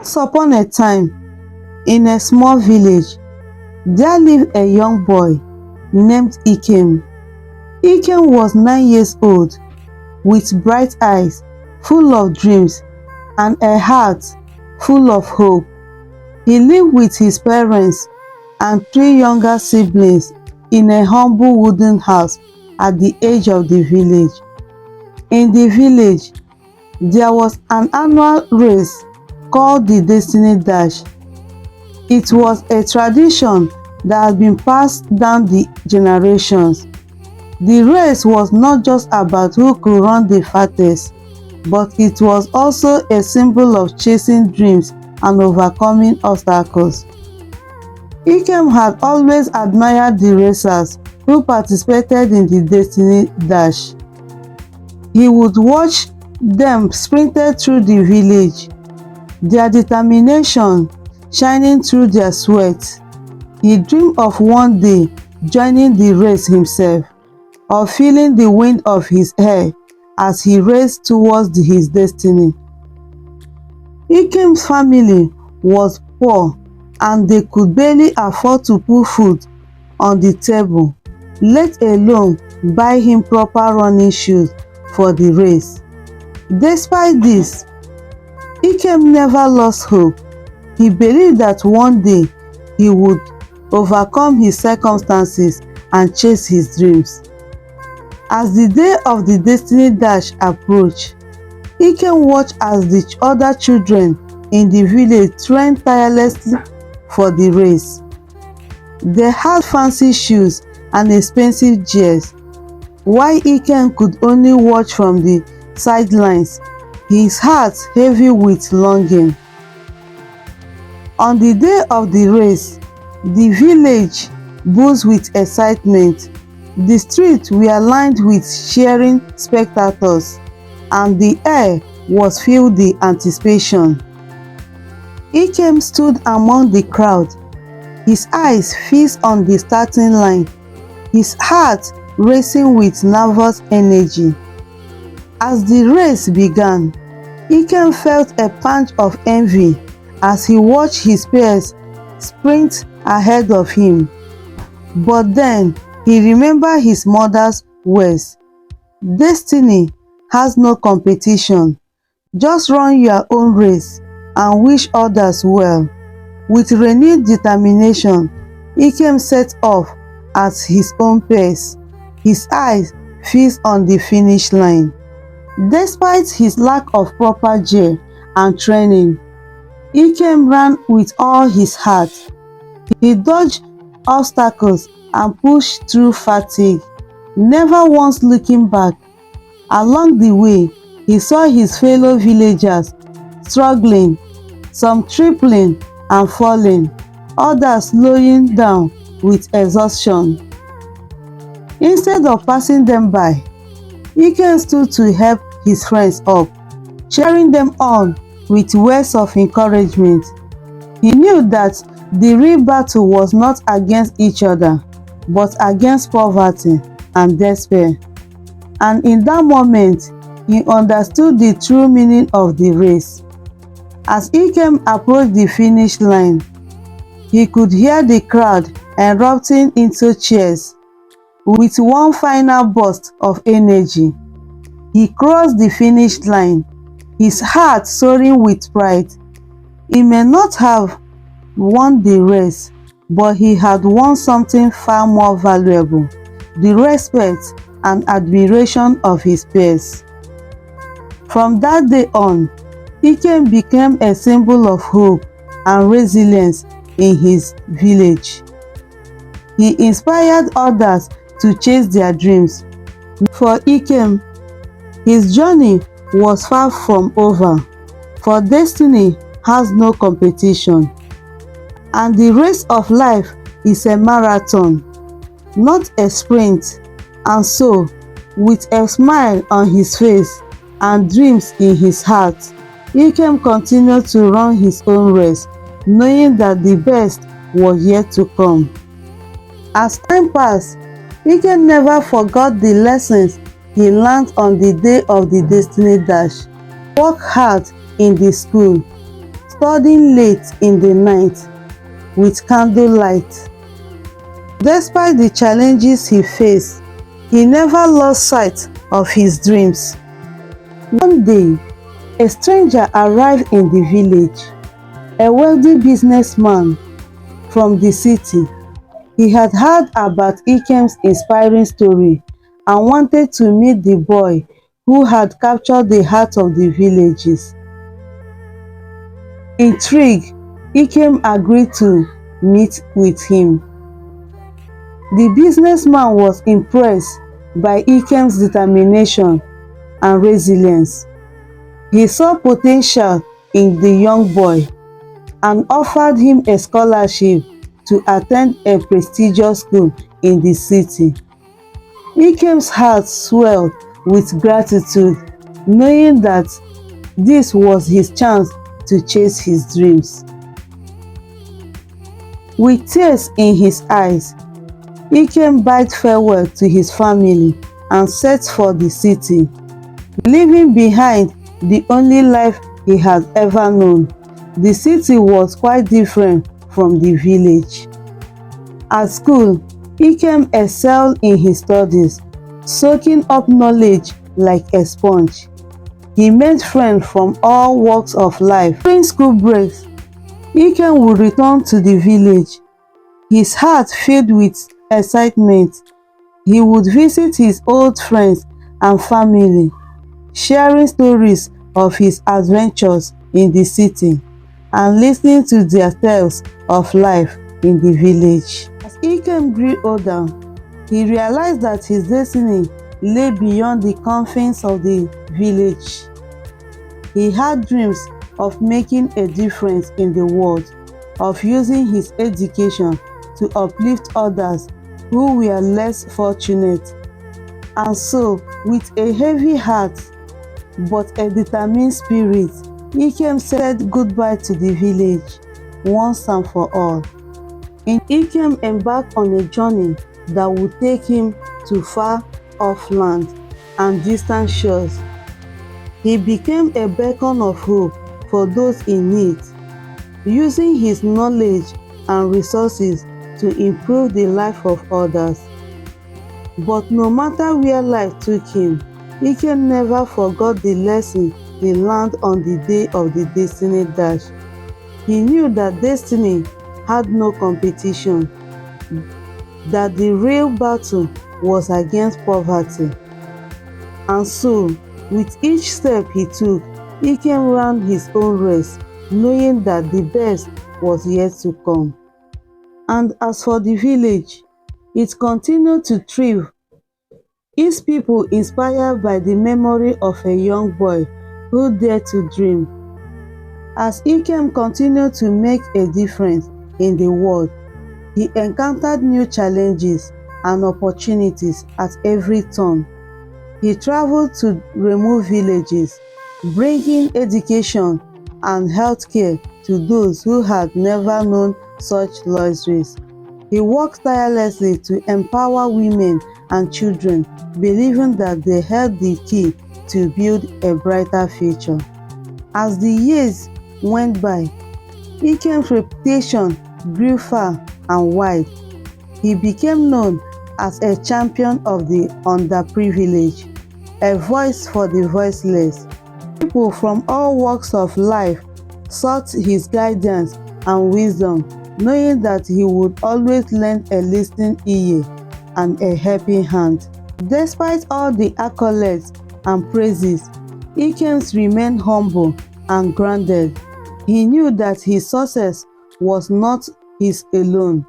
Once upon a time, in a small village, there lived a young boy named Ikem. Ikem was 9 years old, with bright eyes, full of dreams, and a heart full of hope. He lived with his parents and three younger siblings in a humble wooden house at the edge of the village. In the village, there was an annual race called the Destiny Dash. It was a tradition that had been passed down the generations. The race was not just about who could run the fastest, but it was also a symbol of chasing dreams and overcoming obstacles. Ikem had always admired the racers who participated in the Destiny Dash. He would watch them sprinted through the village, their determination shining through their sweat. He dreamed of one day joining the race himself, or feeling the wind of his hair as he raced towards his destiny. Ikem's family was poor and they could barely afford to put food on the table, let alone buy him proper running shoes for the race. Despite this, Ikem never lost hope. He believed that one day he would overcome his circumstances and chase his dreams. As the day of the Destiny Dash approached, Ikem watched as the other children in the village trained tirelessly for the race. They had fancy shoes and expensive gears, while Ikem could only watch from the sidelines, his heart heavy with longing. On the day of the race, the village buzzed with excitement. The streets were lined with cheering spectators, and the air was filled with anticipation. Ikem stood among the crowd, his eyes fixed on the starting line, his heart racing with nervous energy. As the race began, Ikem felt a punch of envy as he watched his peers sprint ahead of him. But then he remembered his mother's words. Destiny has no competition. Just run your own race and wish others well. With renewed determination, Ikem set off at his own pace, his eyes fixed on the finish line. Despite his lack of proper gear and training, Ikem ran with all his heart. He dodged obstacles and pushed through fatigue, never once looking back. Along the way, he saw his fellow villagers struggling, some tripling and falling, others slowing down with exhaustion. Instead of passing them by, Ikem stood to help his friends up, cheering them on with words of encouragement. He knew that the real battle was not against each other, but against poverty and despair. And in that moment, he understood the true meaning of the race. As Ikem approached the finish line, he could hear the crowd erupting into cheers. With one final burst of energy, he crossed the finish line, his heart soaring with pride. He may not have won the race, but he had won something far more valuable: the respect and admiration of his peers. From that day on, Ikem became a symbol of hope and resilience in his village. He inspired others to chase their dreams. For Ikem, his journey was far from over, for destiny has no competition, and the race of life is a marathon, not a sprint. And so, with a smile on his face and dreams in his heart, Ikem continued to run his own race, knowing that the best was yet to come. As time passed, Ikem never forgot the lessons he learned on the day of the Destiny Dash. Work hard in the school, studying late in the night with candlelight. Despite the challenges he faced, he never lost sight of his dreams. One day, a stranger arrived in the village, a wealthy businessman from the city. He had heard about Ikem's inspiring story and wanted to meet the boy who had captured the heart of the villages. Intrigued, Ikem agreed to meet with him. The businessman was impressed by Ikem's determination and resilience. He saw potential in the young boy and offered him a scholarship to attend a prestigious school in the city. Ikem's heart swelled with gratitude, knowing that this was his chance to chase his dreams. With tears in his eyes, Ikem bade farewell to his family and set for the city, leaving behind the only life he had ever known. The city was quite different from the village. At school, Ikem excelled in his studies, soaking up knowledge like a sponge. He made friends from all walks of life. During school breaks, Ikem would return to the village, his heart filled with excitement. He would visit his old friends and family, sharing stories of his adventures in the city and listening to their tales of life in the village. As Ikem grew older, he realized that his destiny lay beyond the confines of the village. He had dreams of making a difference in the world, of using his education to uplift others who were less fortunate. And so, with a heavy heart but a determined spirit, Ikem said goodbye to the village once and for all. And Ikem embarked on a journey that would take him to far off land and distant shores. He became a beacon of hope for those in need, using his knowledge and resources to improve the life of others. But no matter where life took him, Ikem never forgot the lesson he learned on the day of the Destiny Dash. He knew that destiny had no competition, that the real battle was against poverty. And so, with each step he took, Ikem ran his own race, knowing that the best was yet to come. And as for the village, it continued to thrive, its people inspired by the memory of a young boy who dared to dream. As Ikem continued to make a difference in the world, he encountered new challenges and opportunities at every turn. He traveled to remote villages, bringing education and healthcare to those who had never known such luxuries. He worked tirelessly to empower women and children, believing that they held the key to build a brighter future. As the years went by, Ikem's reputation grew far and wide. He became known as a champion of the underprivileged, a voice for the voiceless. People from all walks of life sought his guidance and wisdom, knowing that he would always lend a listening ear and a helping hand. Despite all the accolades and praises, Ikem remained humble and grounded. He knew that his success was not his alone,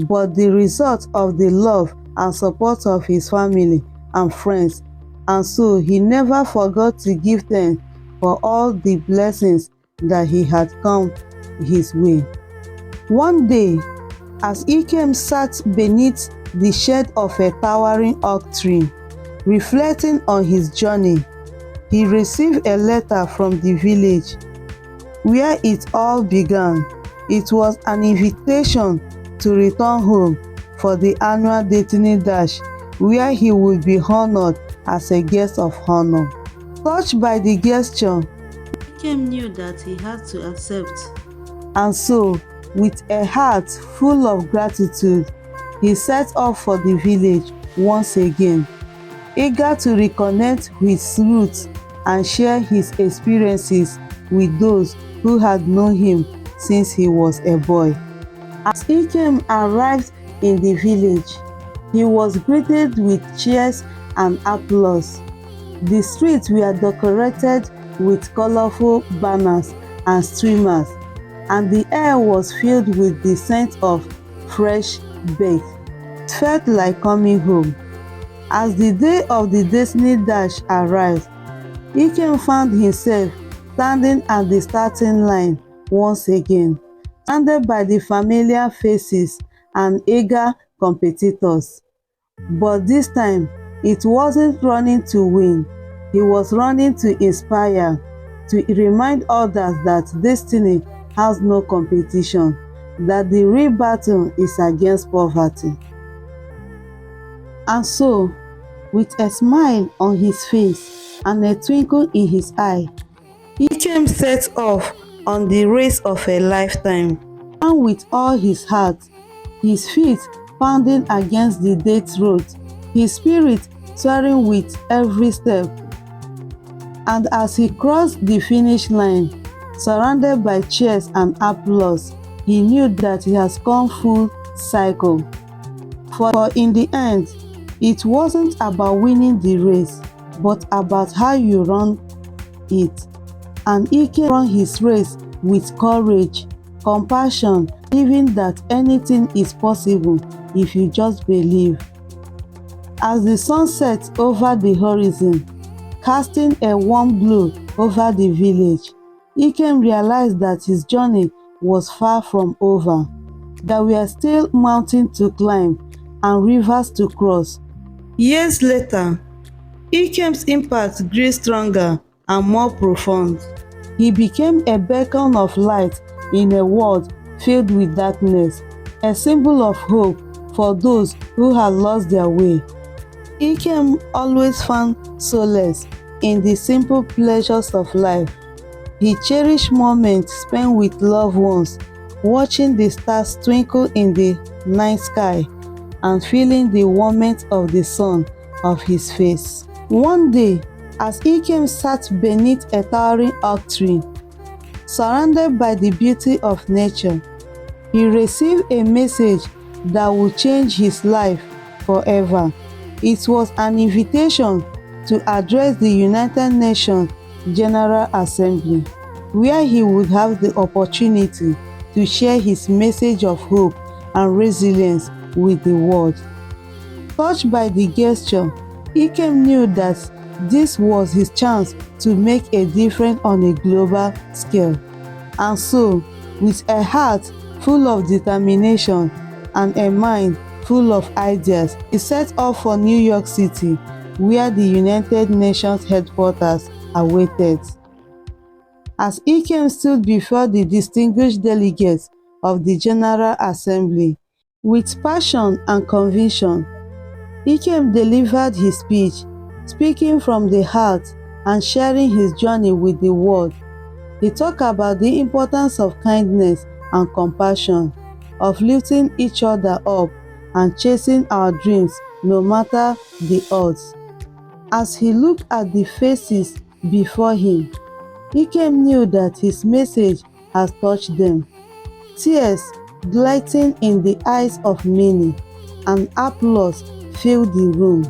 but the result of the love and support of his family and friends, and so he never forgot to give thanks for all the blessings that he had come his way. One day, as Ikem sat beneath the shade of a towering oak tree, reflecting on his journey, he received a letter from the village where it all began. It was an invitation to return home for the annual Destiny Dash, where he would be honored as a guest of honor. Touched by the gesture, Ikem knew that he had to accept. And so, with a heart full of gratitude, he set off for the village once again, eager to reconnect with his roots and share his experiences with those who had known him since he was a boy. As Ikem arrived in the village, he was greeted with cheers and applause. The streets were decorated with colorful banners and streamers, and the air was filled with the scent of fresh baked. It felt like coming home. As the day of the Destiny Dash arrived, Ikem found himself standing at the starting line once again, surrounded by the familiar faces and eager competitors. But this time, it wasn't running to win, he was running to inspire, to remind others that destiny has no competition, that the real battle is against poverty. And so, with a smile on his face and a twinkle in his eye, Ikem set off on the race of a lifetime, and with all his heart, his feet pounding against the dirt road, his spirit soaring with every step. And as he crossed the finish line, surrounded by cheers and applause, he knew that he has come full cycle. For in the end, it wasn't about winning the race, but about how you run it. And Ike ran his race with courage, compassion, believing that anything is possible if you just believe. As the sun set over the horizon, casting a warm glow over the village, Ikem realized that his journey was far from over. There were still mountains to climb and rivers to cross. Years later, Ikem's impact grew stronger and more profound. He became a beacon of light in a world filled with darkness, a symbol of hope for those who had lost their way. Ikem always found solace in the simple pleasures of life. He cherished moments spent with loved ones, watching the stars twinkle in the night sky and feeling the warmth of the sun of his face. One day, as Ikem sat beneath a towering oak tree, surrounded by the beauty of nature, he received a message that would change his life forever. It was an invitation to address the United Nations General Assembly, where he would have the opportunity to share his message of hope and resilience with the world. Touched by the gesture, Ikem knew that this was his chance to make a difference on a global scale. And so, with a heart full of determination and a mind full of ideas, he set off for New York City, where the United Nations headquarters awaited. As Ikem stood before the distinguished delegates of the General Assembly, with passion and conviction, Ikem delivered his speech, speaking from the heart and sharing his journey with the world. He talked about the importance of kindness and compassion, of lifting each other up and chasing our dreams no matter the odds. As he looked at the faces before him, Ikem knew that his message has touched them. Tears glistening in the eyes of many, and applause filled the room,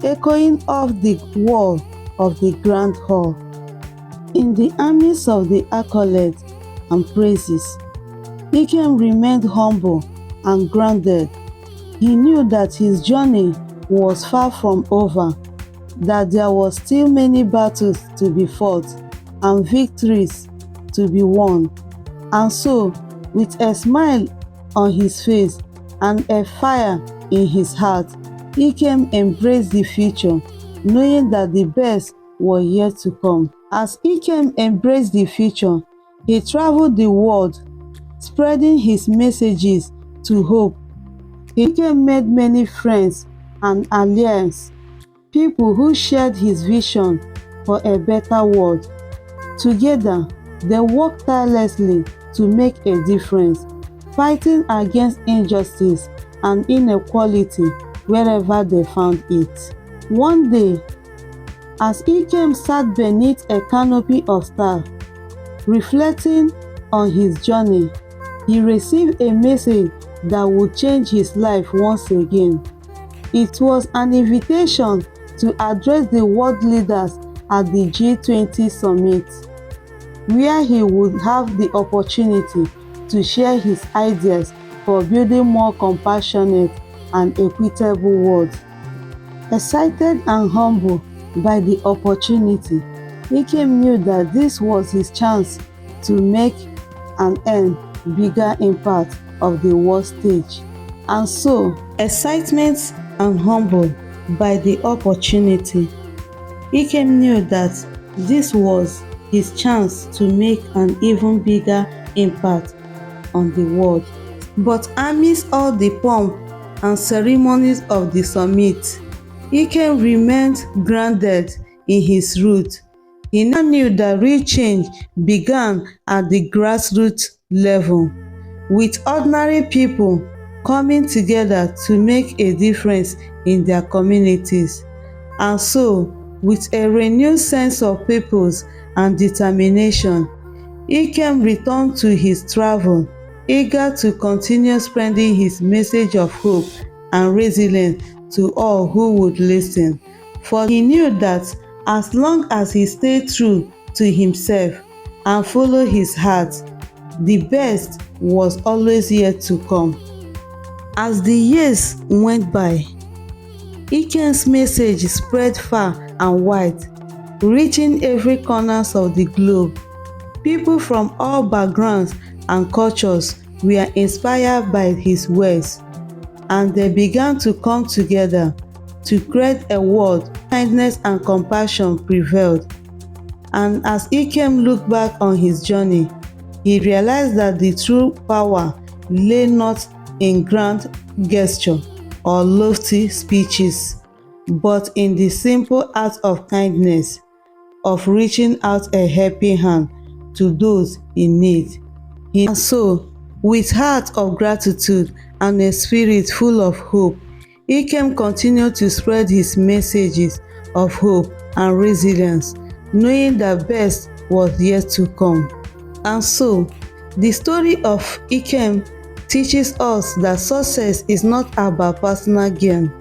echoing off the wall of the grand hall. In the midst of the accolades and praises, Ikem remained humble and grounded. He knew that his journey was far from over, that there were still many battles to be fought and victories to be won. And so, with a smile on his face and a fire in his heart, Ikem embraced the future, knowing that the best was yet to come. As Ikem embraced the future, he traveled the world, spreading his messages to hope. Ikem made many friends and allies, people who shared his vision for a better world. Together, they worked tirelessly to make a difference, fighting against injustice and inequality wherever they found it. One day, as Ikem sat beneath a canopy of stars, reflecting on his journey, he received a message that would change his life once again. It was an invitation to address the world leaders at the G20 summit, where he would have the opportunity to share his ideas for building more compassionate and equitable world. Excited and humbled by the opportunity, Ikem knew that this was his chance to make and earn bigger impact of the world stage. And so, excitement and humbled by the opportunity, Ikem knew that this was his chance to make an even bigger impact on the world. But amidst all the pomp and ceremonies of the summit, Ikem remained grounded in his roots. He now knew that real change began at the grassroots level, with ordinary people coming together to make a difference in their communities. And so, with a renewed sense of purpose and determination, Ikem returned to his travel, eager to continue spreading his message of hope and resilience to all who would listen. For he knew that as long as he stayed true to himself and followed his heart, the best was always yet to come. As the years went by, Ikem's message spread far and wide, reaching every corner of the globe. People from all backgrounds and cultures were inspired by his words, and they began to come together to create a world where kindness and compassion prevailed. And as Ikem looked back on his journey, he realized that the true power lay not in grand gesture or lofty speeches, but in the simple act of kindness, of reaching out a helping hand to those in need. And so, with heart of gratitude and a spirit full of hope, Ikem continued to spread his messages of hope and resilience, knowing that best was yet to come. And so, the story of Ikem teaches us that success is not about personal gain,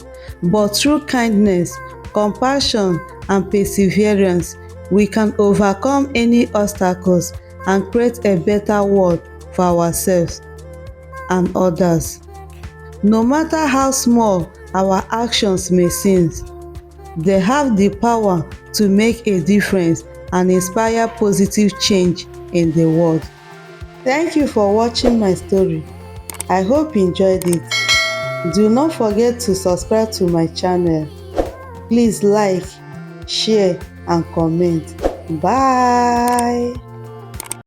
but through kindness, compassion, and perseverance, we can overcome any obstacles and create a better world for ourselves and others. No matter how small our actions may seem, they have the power to make a difference and inspire positive change in the world. Thank you for watching my story. I hope you enjoyed it. Do not forget to subscribe to my channel. Please like, share, and comment. Bye.